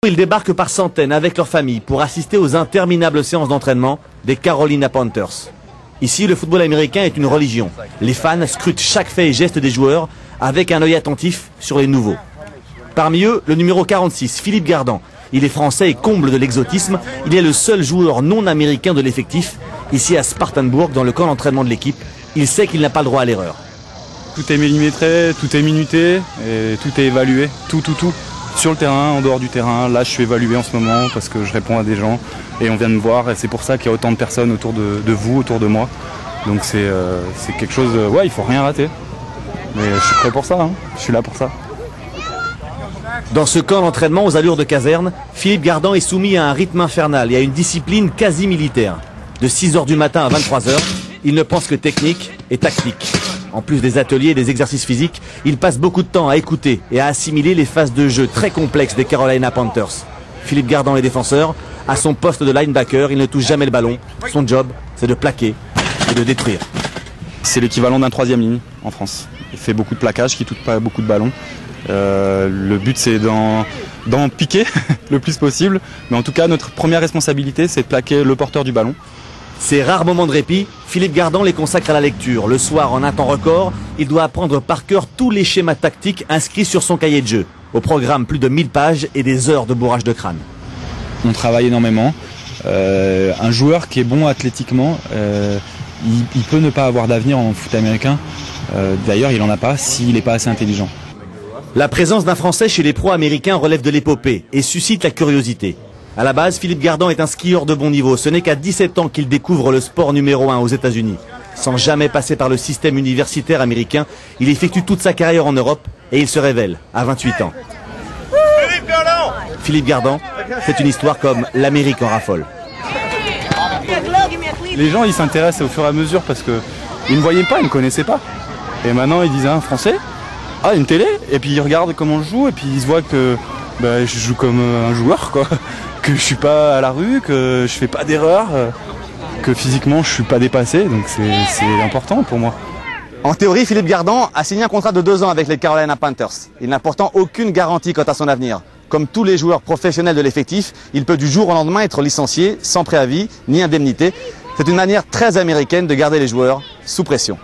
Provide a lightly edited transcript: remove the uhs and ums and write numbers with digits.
Ils débarquent par centaines avec leur famille pour assister aux interminables séances d'entraînement des Carolina Panthers. Ici, le football américain est une religion. Les fans scrutent chaque fait et geste des joueurs avec un œil attentif sur les nouveaux. Parmi eux, le numéro 46, Philippe Gardan. Il est français et comble de l'exotisme. Il est le seul joueur non américain de l'effectif. Ici à Spartanburg, dans le camp d'entraînement de l'équipe, il sait qu'il n'a pas le droit à l'erreur. Tout est millimétré, tout est minuté et tout est évalué. Tout. Sur le terrain, en dehors du terrain, là je suis évalué en ce moment parce que je réponds à des gens et on vient de me voir et c'est pour ça qu'il y a autant de personnes autour de vous, autour de moi. Donc c'est quelque chose, ouais, il faut rien rater. Mais je suis prêt pour ça, hein. Je suis là pour ça. Dans ce camp d'entraînement aux allures de caserne, Philippe Gardan est soumis à un rythme infernal et à une discipline quasi militaire. De 6 h du matin à 23 h, il ne pense que technique et tactique. En plus des ateliers et des exercices physiques, il passe beaucoup de temps à écouter et à assimiler les phases de jeu très complexes des Carolina Panthers. Philippe Gardan est défenseur. À son poste de linebacker, il ne touche jamais le ballon. Son job, c'est de plaquer et de détruire. C'est l'équivalent d'un 3e ligne en France. Il fait beaucoup de plaquages, qui ne touche pas beaucoup de ballons. Le but, c'est d'en piquer le plus possible. Mais en tout cas, notre première responsabilité, c'est de plaquer le porteur du ballon. Ces rares moments de répit, Philippe Gardan les consacre à la lecture. Le soir, en un temps record, il doit apprendre par cœur tous les schémas tactiques inscrits sur son cahier de jeu. Au programme, plus de 1000 pages et des heures de bourrage de crâne. On travaille énormément. Un joueur qui est bon athlétiquement, il peut ne pas avoir d'avenir en foot américain. D'ailleurs, il n'en a pas s'il n'est pas assez intelligent. La présence d'un Français chez les pros américains relève de l'épopée et suscite la curiosité. À la base, Philippe Gardan est un skieur de bon niveau. Ce n'est qu'à 17 ans qu'il découvre le sport numéro 1 aux États-Unis. Sans jamais passer par le système universitaire américain, il effectue toute sa carrière en Europe et il se révèle à 28 ans. Philippe Gardan, c'est une histoire comme l'Amérique en raffole. Les gens, ils s'intéressent au fur et à mesure parce qu'ils ne voyaient pas, ils ne connaissaient pas. Et maintenant, ils disent un Français, ah, une télé, et puis ils regardent comment je joue et puis ils se voient que je joue comme un joueur, quoi. Que je suis pas à la rue, que je fais pas d'erreur, que physiquement je suis pas dépassé, donc c'est important pour moi. En théorie, Philippe Gardan a signé un contrat de 2 ans avec les Carolina Panthers. Il n'a pourtant aucune garantie quant à son avenir. Comme tous les joueurs professionnels de l'effectif, il peut du jour au lendemain être licencié sans préavis ni indemnité. C'est une manière très américaine de garder les joueurs sous pression.